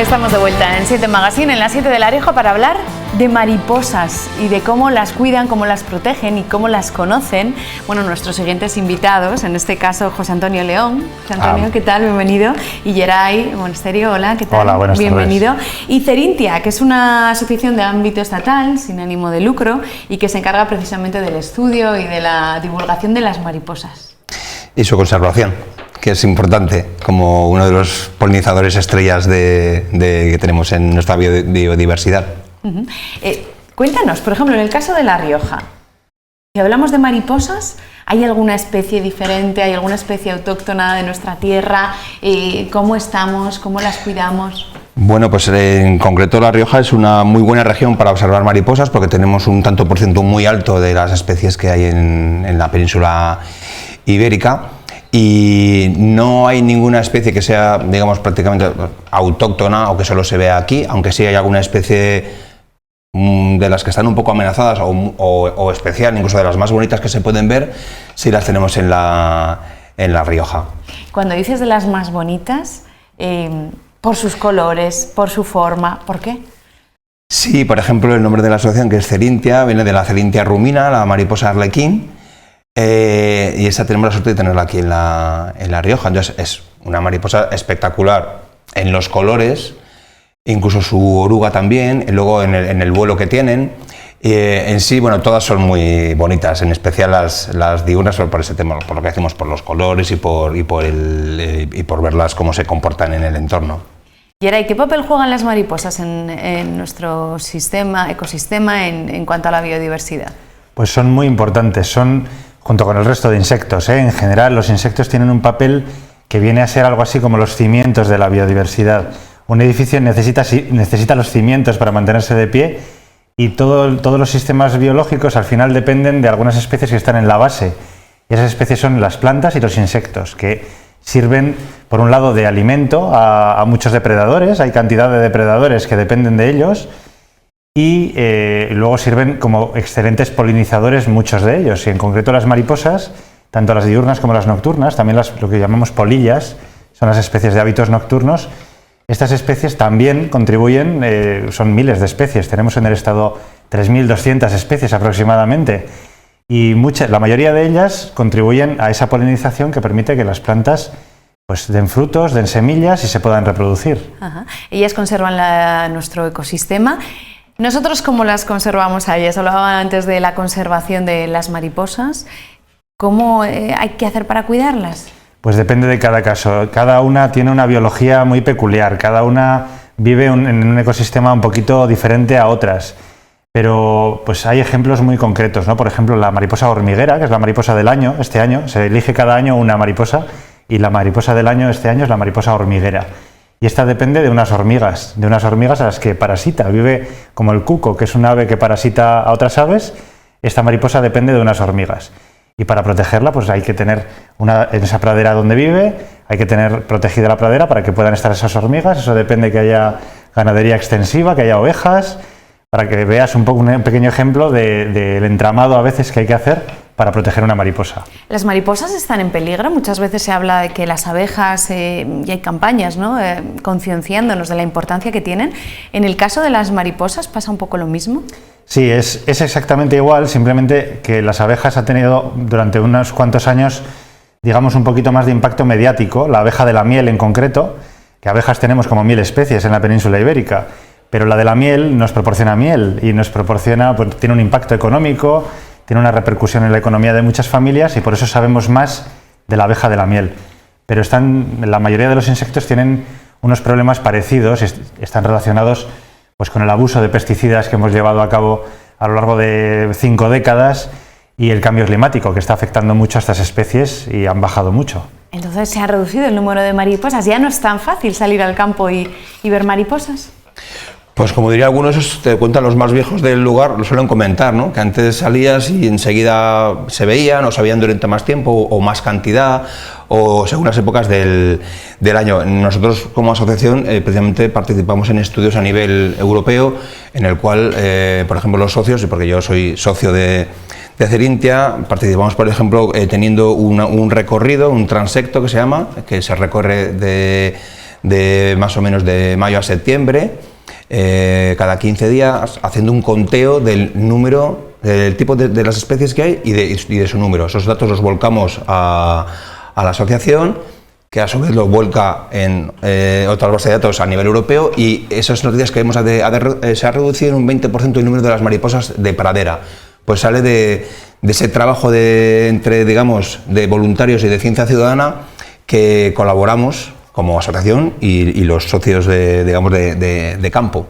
Estamos de vuelta en 7 Magazine, en la 7 de La Rioja, para hablar de mariposas y de cómo las cuidan, cómo las protegen y cómo las conocen. Bueno, nuestros siguientes invitados, en este caso José Antonio León. José Antonio, ¿qué tal? Bienvenido. Y Geray Monasterio, hola, ¿qué tal? Hola, buenas tardes. Bienvenido. Y Cerintia, que es una asociación de ámbito estatal, sin ánimo de lucro, y que se encarga precisamente del estudio y de la divulgación de las mariposas. Y su conservación, que es importante, como uno de los polinizadores estrellas que tenemos en nuestra biodiversidad. Cuéntanos, por ejemplo, en el caso de La Rioja, si hablamos de mariposas, ¿hay alguna especie diferente, hay alguna especie autóctona de nuestra tierra? ¿Cómo estamos? ¿Cómo las cuidamos? Bueno, pues en concreto La Rioja es una muy buena región para observar mariposas, porque tenemos un tanto por ciento muy alto de las especies que hay en la península ibérica. Y no hay ninguna especie que sea, digamos, prácticamente autóctona o que solo se vea aquí, aunque sí hay alguna especie de las que están un poco amenazadas o especial, incluso de las más bonitas que se pueden ver, sí las tenemos en La Rioja. Cuando dices de las más bonitas, por sus colores, por su forma, ¿por qué? Sí, por ejemplo, el nombre de la asociación, que es Cerintia, viene de la Cerintia rumina, la mariposa arlequín. Y esa tenemos la suerte de tenerla aquí en La Rioja. Entonces es una mariposa espectacular en los colores, incluso su oruga también, y luego en el vuelo que tienen. En sí, bueno, todas son muy bonitas, en especial las diurnas, por ese tema, por lo que decimos, por los colores y por verlas cómo se comportan en el entorno. Geray, ¿qué papel juegan las mariposas en nuestro ecosistema en cuanto a la biodiversidad? Pues son muy importantes, junto con el resto de insectos, en general los insectos tienen un papel que viene a ser algo así como los cimientos de la biodiversidad. Un edificio necesita los cimientos para mantenerse de pie, y todos los sistemas biológicos al final dependen de algunas especies que están en la base. Y esas especies son las plantas y los insectos, que sirven por un lado de alimento a muchos depredadores. Hay cantidad de depredadores que dependen de ellos. Y luego sirven como excelentes polinizadores muchos de ellos, y en concreto las mariposas, tanto las diurnas como las nocturnas, también lo que llamamos polillas, son las especies de hábitos nocturnos. Estas especies también contribuyen, son miles de especies, tenemos en el estado 3.200 especies aproximadamente, y la mayoría de ellas contribuyen a esa polinización que permite que las plantas pues den frutos, den semillas y se puedan reproducir. Ajá. Ellas conservan nuestro ecosistema. ¿Nosotros cómo las conservamos a ellas? Hablaba antes de la conservación de las mariposas. ¿Cómo hay que hacer para cuidarlas? Pues depende de cada caso. Cada una tiene una biología muy peculiar, cada una vive en un ecosistema un poquito diferente a otras. Pero pues hay ejemplos muy concretos, ¿no? Por ejemplo, la mariposa hormiguera, que es la mariposa del año, este año, se elige cada año una mariposa, y la mariposa del año este año es la mariposa hormiguera. Y esta depende de unas hormigas a las que parasita. Vive como el cuco, que es un ave que parasita a otras aves. Esta mariposa depende de unas hormigas. Y para protegerla, pues hay que tener en esa pradera donde vive, hay que tener protegida la pradera para que puedan estar esas hormigas. Eso depende de que haya ganadería extensiva, que haya ovejas, para que veas un pequeño ejemplo del entramado a veces que hay que hacer para proteger una mariposa. ¿Las mariposas están en peligro? Muchas veces se habla de que las abejas, y hay campañas, ¿no? Concienciándonos de la importancia que tienen. ¿En el caso de las mariposas pasa un poco lo mismo? Sí, es exactamente igual, simplemente que las abejas han tenido durante unos cuantos años, digamos, un poquito más de impacto mediático. La abeja de la miel en concreto, que abejas tenemos como 1000 especies en la península ibérica, pero la de la miel nos proporciona miel y pues, tiene un impacto económico, tiene una repercusión en la economía de muchas familias, y por eso sabemos más de la abeja de la miel. Pero la mayoría de los insectos tienen unos problemas parecidos y están relacionados pues, con el abuso de pesticidas que hemos llevado a cabo a lo largo de 5 décadas y el cambio climático, que está afectando mucho a estas especies y han bajado mucho. Entonces se ha reducido el número de mariposas. ¿Ya no es tan fácil salir al campo y ver mariposas? Pues como diría algunos, te cuentan los más viejos del lugar, lo suelen comentar, ¿no? Que antes salías y enseguida se veían, o se veían durante más tiempo, o más cantidad, o según las épocas del año. Nosotros como asociación precisamente participamos en estudios a nivel europeo, en el cual, por ejemplo, los socios, y porque yo soy socio de Cerintia, participamos, por ejemplo, teniendo un recorrido, un transecto que se llama, que se recorre de más o menos de mayo a septiembre, cada 15 días, haciendo un conteo del número, del tipo de las especies que hay y de su número. Esos datos los volcamos a la asociación, que a su vez los vuelca en otras bases de datos a nivel europeo, y esas noticias que vemos se ha reducido en un 20% el número de las mariposas de pradera. Pues sale de ese trabajo entre, digamos, de voluntarios y de ciencia ciudadana que colaboramos como asociación y los socios de campo.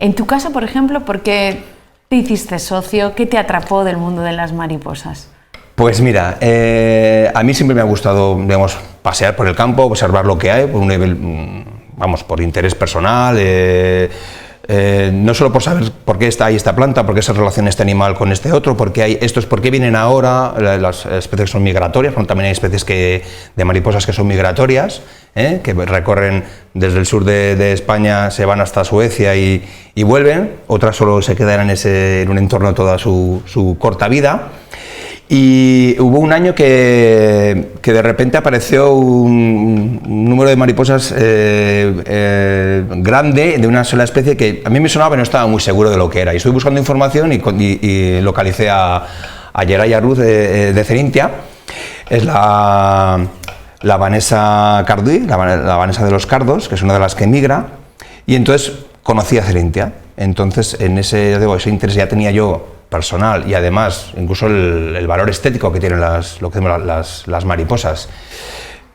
En tu caso, por ejemplo, ¿por qué te hiciste socio? ¿Qué te atrapó del mundo de las mariposas? Pues mira, a mí siempre me ha gustado, digamos, pasear por el campo, observar lo que hay, por un nivel, vamos, por interés personal, no solo por saber por qué está ahí esta planta, por qué se relaciona este animal con este otro, por qué hay estos, por qué vienen ahora, las especies que son migratorias, bueno, también hay especies de mariposas que son migratorias, que recorren desde el sur de España, se van hasta Suecia y vuelven, otras solo se quedan en un entorno toda su corta vida. Y hubo un año que de repente apareció un número de mariposas grande de una sola especie que a mí me sonaba, pero no estaba muy seguro de lo que era. Y estuve buscando información y localicé a Yeraya Ruz de Cerinthia. Es la Vanessa Carduy, la Vanessa de los Cardos, que es una de las que migra. Y entonces conocí a Cerinthia. Entonces ese interés ya tenía yo personal, y además incluso el valor estético que tienen las mariposas.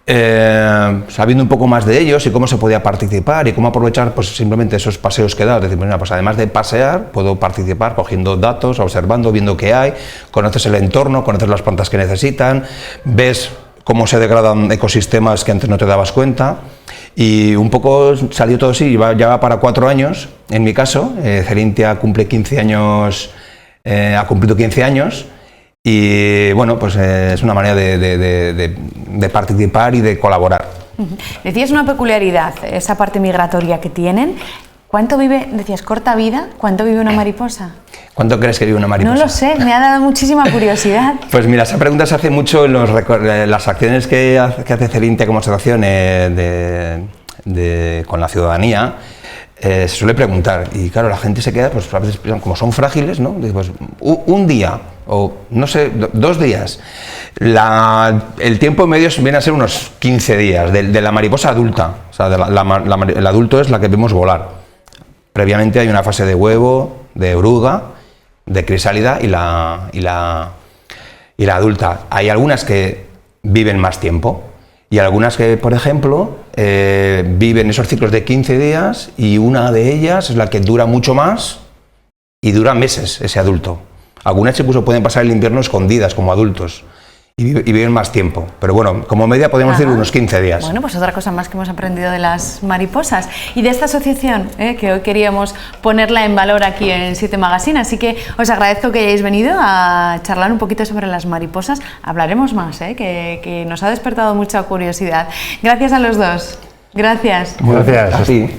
Sabiendo un poco más de ellos y cómo se podía participar y cómo aprovechar, pues simplemente esos paseos que da, es decir, pues además de pasear, puedo participar cogiendo datos, observando, viendo qué hay, conoces el entorno, conoces las plantas que necesitan, ves cómo se degradan ecosistemas que antes no te dabas cuenta. Y un poco salió todo así, ya va para 4 años, en mi caso. Cerinthia cumple 15 años, ha cumplido 15 años, y bueno, pues es una manera de participar y de colaborar. Decías una peculiaridad, esa parte migratoria que tienen. ¿Cuánto vive, decías, corta vida? ¿Cuánto vive una mariposa? ¿Cuánto crees que vive una mariposa? No lo sé, me ha dado muchísima curiosidad. Pues mira, esa pregunta se hace mucho en las acciones que hace Cerinthia como asociación con la ciudadanía. Se suele preguntar, y claro, la gente se queda, pues a veces como son frágiles, ¿no? Pues, un día, o no sé, 2 días. El tiempo medio viene a ser unos 15 días de la mariposa adulta. O sea, el adulto es la que vemos volar. Previamente hay una fase de huevo, de oruga, de crisálida y la adulta. Hay algunas que viven más tiempo. Y algunas que, por ejemplo, viven esos ciclos de 15 días, y una de ellas es la que dura mucho más y dura meses, ese adulto. Algunas incluso pueden pasar el invierno escondidas como adultos y viven más tiempo. Pero bueno, como media podemos decir unos 15 días. Bueno, pues otra cosa más que hemos aprendido de las mariposas y de esta asociación, que hoy queríamos ponerla en valor aquí en 7 Magazine. Así que os agradezco que hayáis venido a charlar un poquito sobre las mariposas. Hablaremos más, que nos ha despertado mucha curiosidad. Gracias a los dos. Gracias. Gracias. Sí.